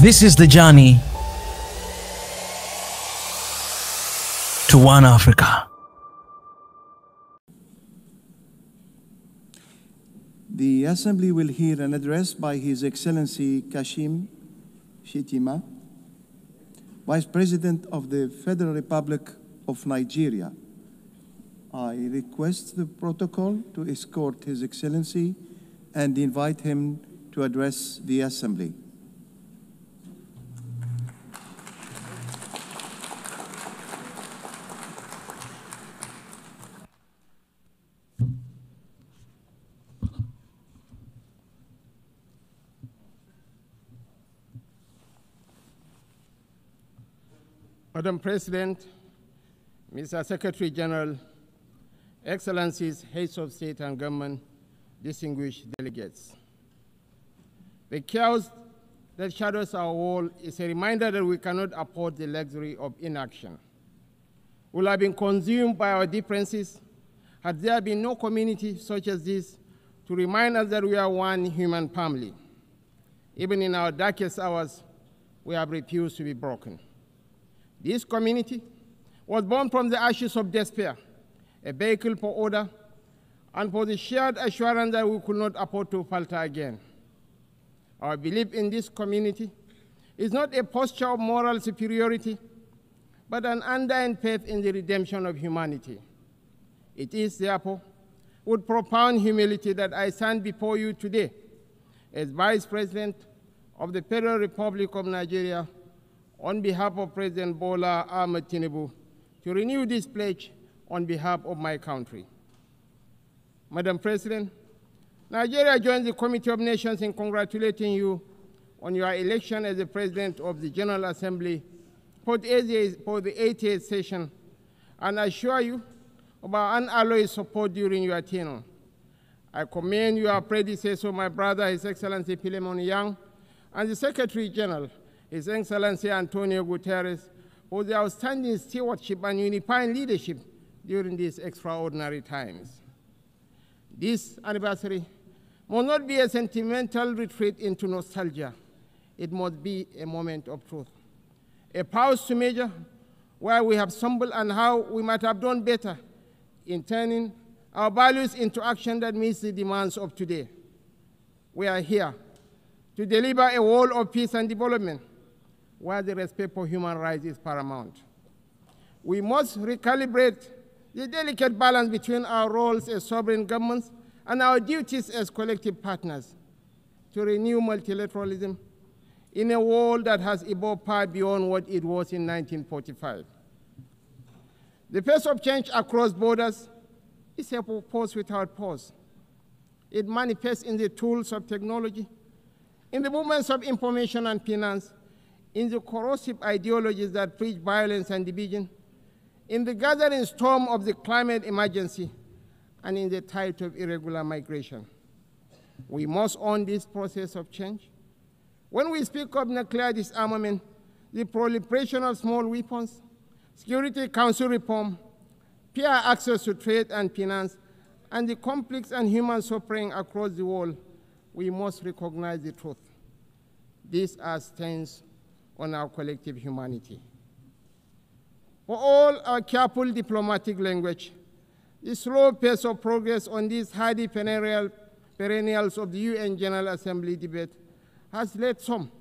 This is the journey to one Africa. The Assembly will hear an address by His Excellency Kashim Shettima, Vice President of the Federal Republic of Nigeria. I request the protocol to escort His Excellency and invite him to address the Assembly. Madam President, Mr. Secretary General, Excellencies, Heads of State and Government, distinguished delegates. The chaos that shadows our world is a reminder that we cannot afford the luxury of inaction. We will have been consumed by our differences had there been no community such as this to remind us that we are one human family. Even in our darkest hours, we have refused to be broken. This community was born from the ashes of despair, a vehicle for order, and for the shared assurance that we could not afford to falter again. Our belief in this community is not a posture of moral superiority, but an undying faith in the redemption of humanity. It is, therefore, with profound humility that I stand before you today as Vice President of the Federal Republic of Nigeria on behalf of President Bola Ahmed Tinubu to renew this pledge on behalf of my country. Madam President, Nigeria joins the Committee of Nations in congratulating you on your election as the President of the General Assembly for the 88th session, and assure you of our unalloyed support during your tenure. I commend your predecessor, my brother, His Excellency Philemon Yang, and the Secretary General, His Excellency Antonio Guterres, for their outstanding stewardship and unifying leadership during these extraordinary times. This anniversary must not be a sentimental retreat into nostalgia. It must be a moment of truth, a pause to measure where we have stumbled and how we might have done better in turning our values into action that meets the demands of today. We are here to deliver a world of peace and development where the respect for human rights is paramount. We must recalibrate the delicate balance between our roles as sovereign governments and our duties as collective partners to renew multilateralism in a world that has evolved far beyond what it was in 1945. The pace of change across borders is a force without pause. It manifests in the tools of technology, in the movements of information and finance, in the corrosive ideologies that preach violence and division, in the gathering storm of the climate emergency, and in the tide of irregular migration. We must own this process of change. When we speak of nuclear disarmament, the proliferation of small weapons, Security Council reform, fair access to trade and finance, and the conflicts and human suffering across the world, we must recognize the truth. These are stains on our collective humanity. For all our careful diplomatic language, the slow pace of progress on these hardy perennials of the UN General Assembly debate has led some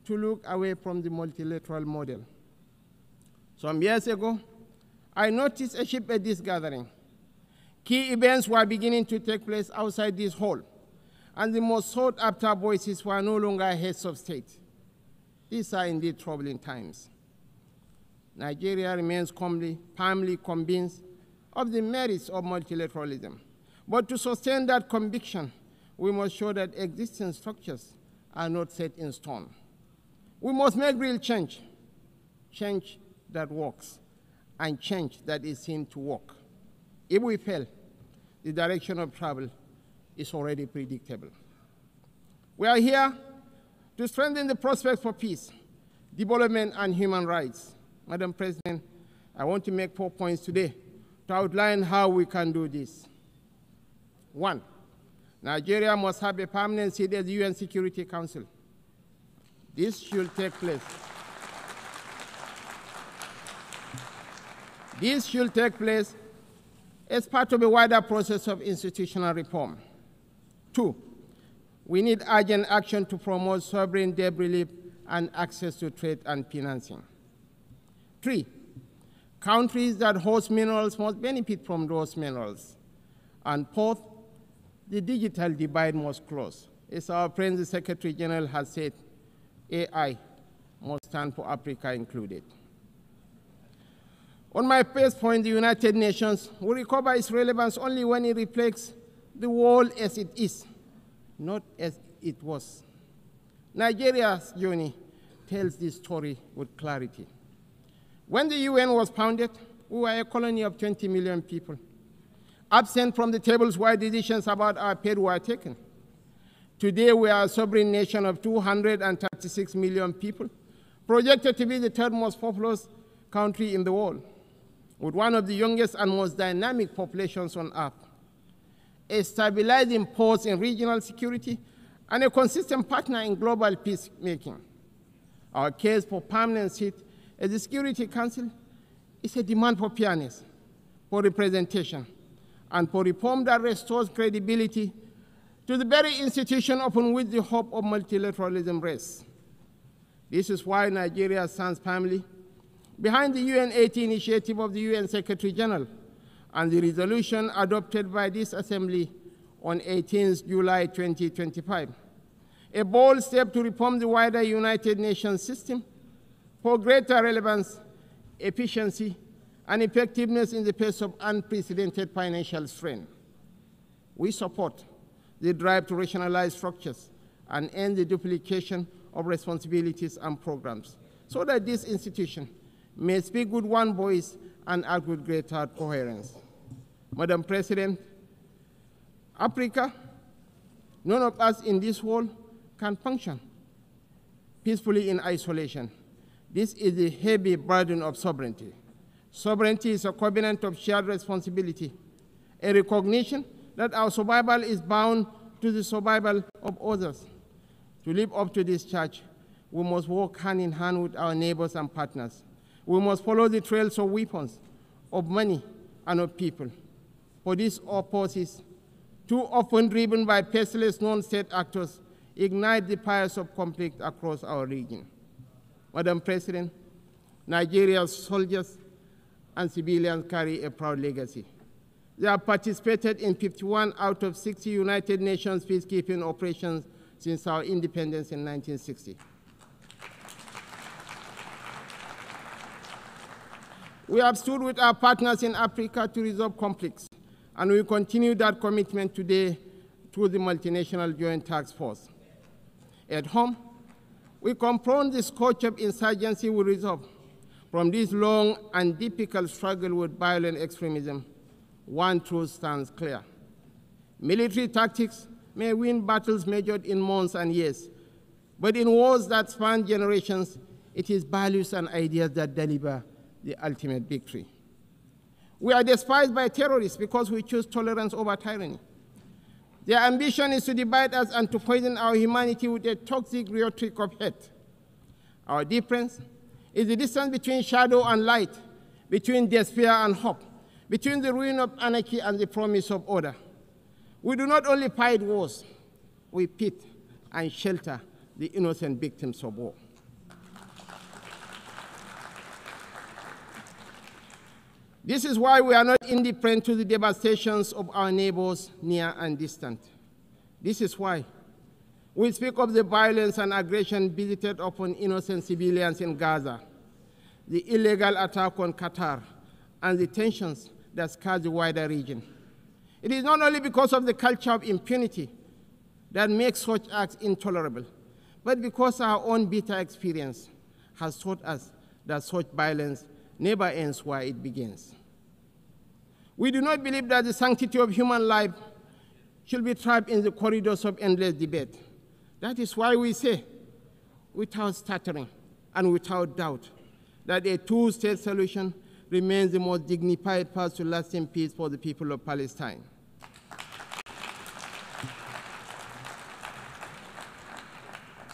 to look away from the multilateral model. Some years ago, I noticed a shift at this gathering. Key events were beginning to take place outside this hall, and the most sought-after voices were no longer heads of state. These are indeed troubling times. Nigeria remains firmly convinced of the merits of multilateralism. But to sustain that conviction, we must show that existing structures are not set in stone. We must make real change, change that works, and change that is seen to work. If we fail, the direction of travel is already predictable. We are here to strengthen the prospects for peace, development, and human rights. Madam President, I want to make 4 points today to outline how we can do this. 1, Nigeria must have a permanent seat at the UN Security Council. This should take place. This should take place as part of a wider process of institutional reform. 2, we need urgent action to promote sovereign debt relief and access to trade and financing. 3, countries that host minerals must benefit from those minerals. And 4th, the digital divide must close. As our friend, the Secretary General, has said, AI must stand for Africa included. On my first point, the United Nations will recover its relevance only when it reflects the world as it is, not as it was. Nigeria's journey tells this story with clarity. When the UN was founded, we were a colony of 20 million people, absent from the tables where decisions about our fate were taken. Today, we are a sovereign nation of 236 million people, projected to be the third most populous country in the world, with one of the youngest and most dynamic populations on earth, a stabilizing force in regional security, and a consistent partner in global peacemaking. Our case for permanent seat at the Security Council is a demand for fairness, for representation, and for reform that restores credibility to the very institution upon which the hope of multilateralism rests. This is why Nigeria stands firmly behind the UN-80 initiative of the UN Secretary General and the resolution adopted by this Assembly on 18 July 2025, a bold step to reform the wider United Nations system for greater relevance, efficiency, and effectiveness in the face of unprecedented financial strain. We support the drive to rationalize structures and end the duplication of responsibilities and programs so that this institution may speak with one voice and act with greater coherence. Madam President, Africa, none of us in this world can function peacefully in isolation. This is the heavy burden of sovereignty. Sovereignty is a covenant of shared responsibility, a recognition that our survival is bound to the survival of others. To live up to this charge, we must work hand in hand with our neighbors and partners. We must follow the trails of weapons, of money, and of people. For these forces, too often driven by faceless non-state actors, ignite the fires of conflict across our region. Madam President, Nigeria's soldiers and civilians carry a proud legacy. They have participated in 51 out of 60 United Nations peacekeeping operations since our independence in 1960. We have stood with our partners in Africa to resolve conflicts, and we continue that commitment today through the multinational Joint Task Force. At home, we confront the scourge of insurgency with resolve. From this long and difficult struggle with violent extremism, one truth stands clear. Military tactics may win battles measured in months and years, but in wars that span generations, it is values and ideas that deliver the ultimate victory. We are despised by terrorists because we choose tolerance over tyranny. Their ambition is to divide us and to poison our humanity with a toxic rhetoric of hate. Our difference is the distance between shadow and light, between despair and hope, between the ruin of anarchy and the promise of order. We do not only fight wars, we pit and shelter the innocent victims of war. This is why we are not indifferent to the devastations of our neighbors near and distant. This is why we speak of the violence and aggression visited upon innocent civilians in Gaza, the illegal attack on Qatar, and the tensions that scar the wider region. It is not only because of the culture of impunity that makes such acts intolerable, but because our own bitter experience has taught us that such violence never ends where it begins. We do not believe that the sanctity of human life should be trapped in the corridors of endless debate. That is why we say, without stuttering and without doubt, that a two-state solution remains the most dignified path to lasting peace for the people of Palestine.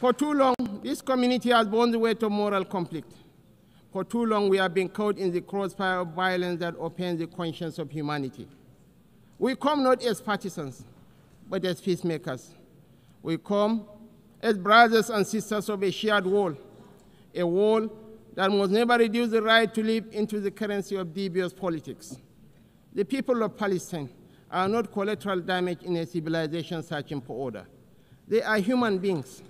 For too long, this community has borne the weight of moral conflict. For too long, we have been caught in the crossfire of violence that offends the conscience of humanity. We come not as partisans, but as peacemakers. We come as brothers and sisters of a shared wall, a wall that must never reduce the right to live into the currency of dubious politics. The people of Palestine are not collateral damage in a civilization searching for order. They are human beings,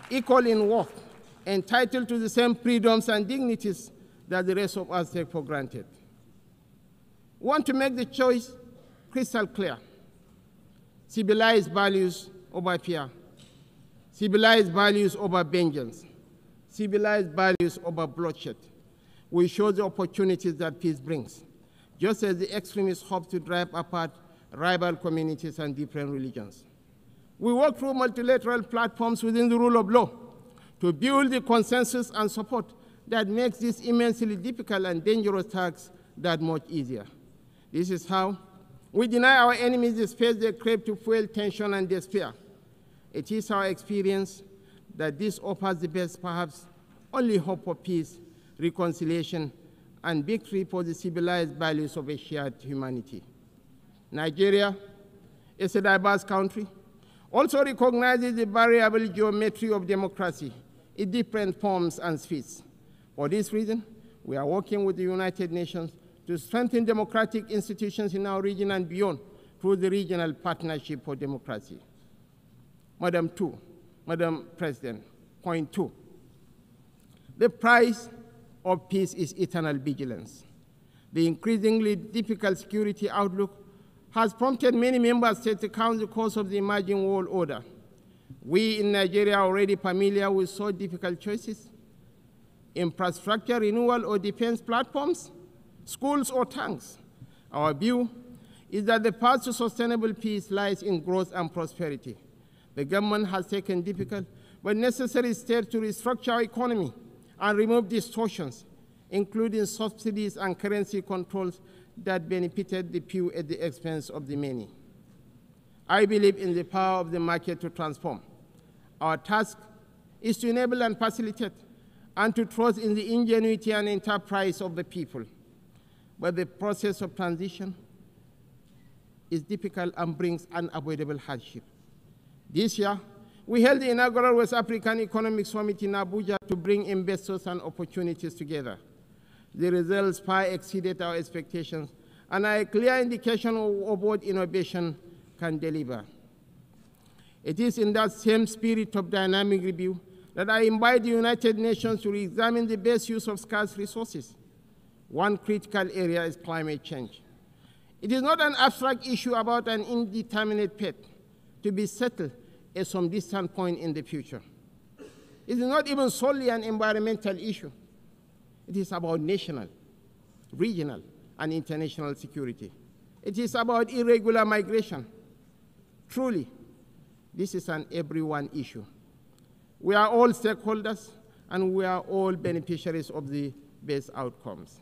equal in worth, entitled to the same freedoms and dignities that the rest of us take for granted. We want to make the choice crystal clear. Civilized values over fear. Civilized values over vengeance. Civilized values over bloodshed. We show the opportunities that peace brings, just as the extremists hope to drive apart rival communities and different religions. We work through multilateral platforms within the rule of law to build the consensus and support that makes this immensely difficult and dangerous task that much easier. This is how we deny our enemies the space they crave to fuel tension and despair. It is our experience that this offers the best, perhaps only hope for peace, reconciliation, and victory for the civilized values of a shared humanity. Nigeria is a diverse country, also recognizes the variable geometry of democracy in different forms and spheres. For this reason, we are working with the United Nations to strengthen democratic institutions in our region and beyond through the Regional Partnership for Democracy. Madam President, point 2. The price of peace is eternal vigilance. The increasingly difficult security outlook has prompted many member states to count the cost of the emerging world order. We in Nigeria are already familiar with so difficult choices: infrastructure renewal or defense platforms, schools or tanks. Our view is that the path to sustainable peace lies in growth and prosperity. The government has taken difficult but necessary steps to restructure our economy and remove distortions, including subsidies and currency controls that benefited the few at the expense of the many. I believe in the power of the market to transform. Our task is to enable and facilitate, and to trust in the ingenuity and enterprise of the people. But the process of transition is difficult and brings unavoidable hardship. This year, we held the inaugural West African Economic Summit in Abuja to bring investors and opportunities together. The results far exceeded our expectations and are a clear indication of what innovation can deliver. It is in that same spirit of dynamic review that I invite the United Nations to re-examine the best use of scarce resources. One critical area is climate change. It is not an abstract issue about an indeterminate fate to be settled at some distant point in the future. It is not even solely an environmental issue. It is about national, regional, and international security. It is about irregular migration. Truly, this is an everyone issue. We are all stakeholders, and we are all beneficiaries of the best outcomes.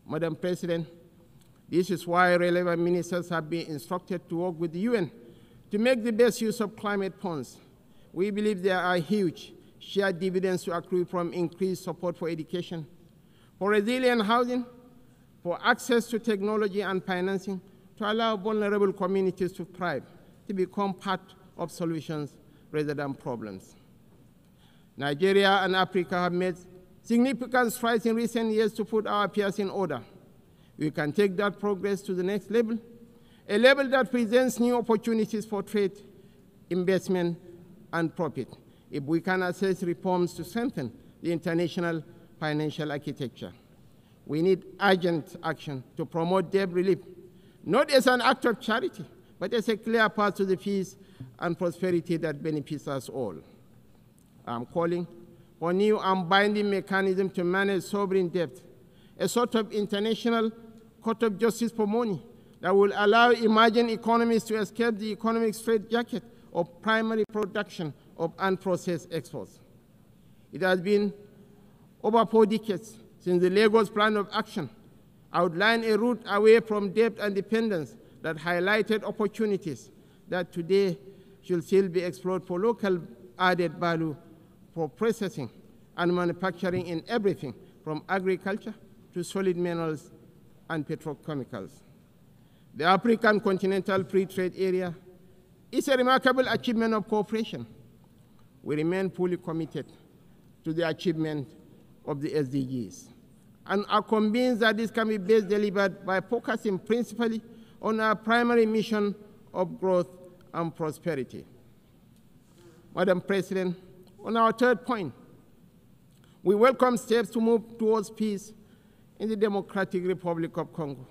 Madam President, this is why relevant ministers have been instructed to work with the UN to make the best use of climate funds. We believe there are huge shared dividends to accrue from increased support for education, for resilient housing, for access to technology and financing to allow vulnerable communities to thrive, to become part of solutions rather than problems. Nigeria and Africa have made significant strides in recent years to put our affairs in order. We can take that progress to the next level, a level that presents new opportunities for trade, investment, and profit, if we can assess reforms to strengthen the international financial architecture. We need urgent action to promote debt relief, not as an act of charity, but as a clear path to the peace and prosperity that benefits us all. I'm calling for new and binding mechanism to manage sovereign debt, a sort of international court of justice for money that will allow emerging economies to escape the economic straitjacket of primary production of unprocessed exports. It has been over 4 decades since the Lagos Plan of Action outlined a route away from debt and dependence that highlighted opportunities that today should still be explored for local added value for processing and manufacturing in everything from agriculture to solid minerals and petrochemicals. The African Continental Free Trade Area is a remarkable achievement of cooperation. We remain fully committed to the achievement of the SDGs and are convinced that this can be best delivered by focusing principally on our primary mission of growth and prosperity. Madam President, on our third point, we welcome steps to move towards peace in the Democratic Republic of Congo.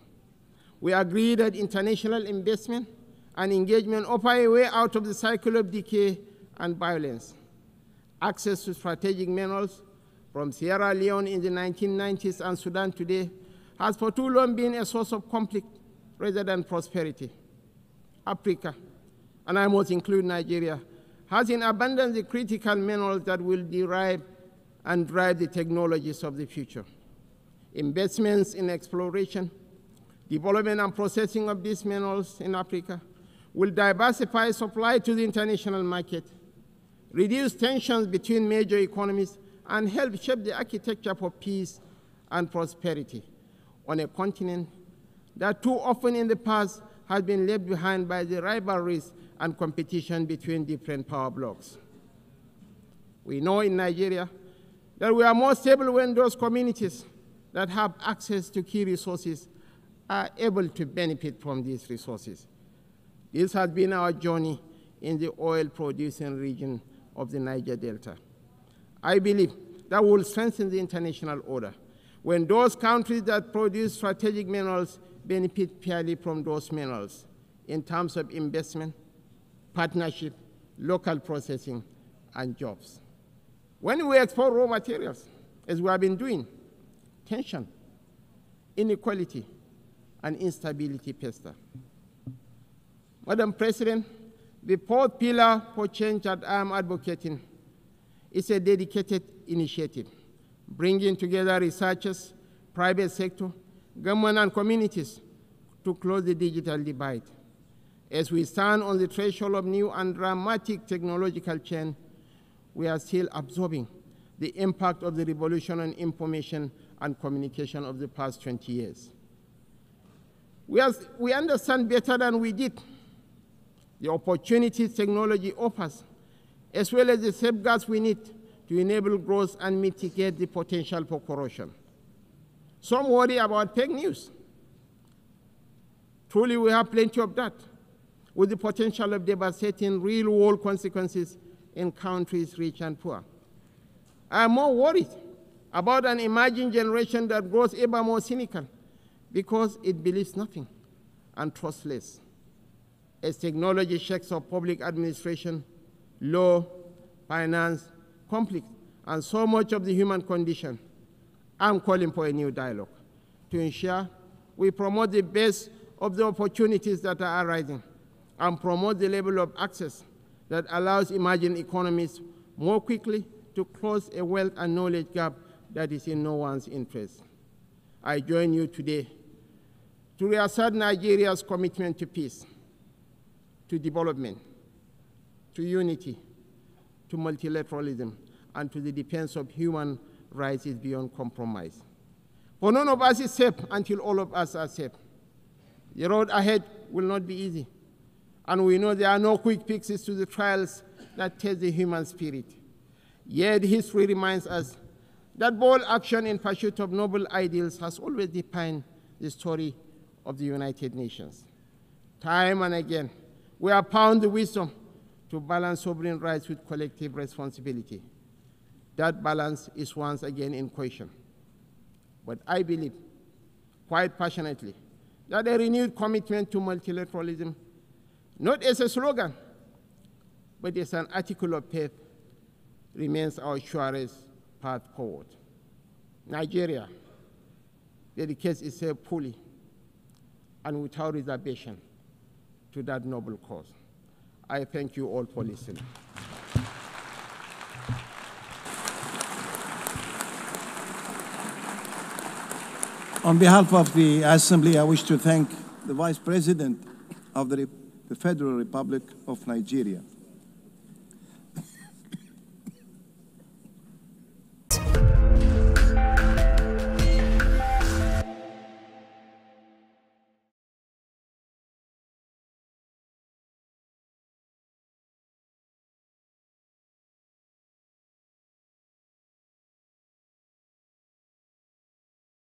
We agree that international investment and engagement offer a way out of the cycle of decay and violence. Access to strategic minerals from Sierra Leone in the 1990s and Sudan today has for too long been a source of conflict rather than prosperity. Africa, and I must include Nigeria, has in abundance the critical minerals that will derive and drive the technologies of the future. Investments in exploration, development and processing of these minerals in Africa will diversify supply to the international market, reduce tensions between major economies, and help shape the architecture for peace and prosperity on a continent that too often in the past has been left behind by the rivalries and competition between different power blocs. We know in Nigeria that we are more stable when those communities that have access to key resources are able to benefit from these resources. This has been our journey in the oil-producing region of the Niger Delta. I believe that will strengthen the international order when those countries that produce strategic minerals benefit fairly from those minerals in terms of investment, partnership, local processing, and jobs. When we export raw materials, as we have been doing, tension, inequality, and instability fester. Madam President, the fourth pillar for change that I am advocating is a dedicated initiative, bringing together researchers, private sector, government, and communities to close the digital divide. As we stand on the threshold of new and dramatic technological change, we are still absorbing the impact of the revolution on information and communication of the past 20 years. We understand better than we did the opportunities technology offers, as well as the safeguards we need to enable growth and mitigate the potential for corruption. Some worry about fake news. Truly, we have plenty of that, with the potential of devastating real-world consequences in countries rich and poor. I am more worried about an emerging generation that grows ever more cynical because it believes nothing and trusts less. As technology shakes up public administration, law, finance, conflict, and so much of the human condition, I'm calling for a new dialogue to ensure we promote the best of the opportunities that are arising and promote the level of access that allows emerging economies more quickly to close a wealth and knowledge gap that is in no one's interest. I join you today to reassert Nigeria's commitment to peace, to development, to unity, to multilateralism, and to the defense of human rights is beyond compromise. For none of us is safe until all of us are safe. The road ahead will not be easy, and we know there are no quick fixes to the trials that test the human spirit. Yet history reminds us that bold action in pursuit of noble ideals has always defined the story of the United Nations. Time and again, we have found the wisdom to balance sovereign rights with collective responsibility. That balance is once again in question. But I believe, quite passionately, that a renewed commitment to multilateralism, not as a slogan, but as an article of faith, remains our surest path forward. Nigeria dedicates itself fully and without reservation to that noble cause. I thank you all for listening. On behalf of the Assembly, I wish to thank the Vice President of the Federal Republic of Nigeria,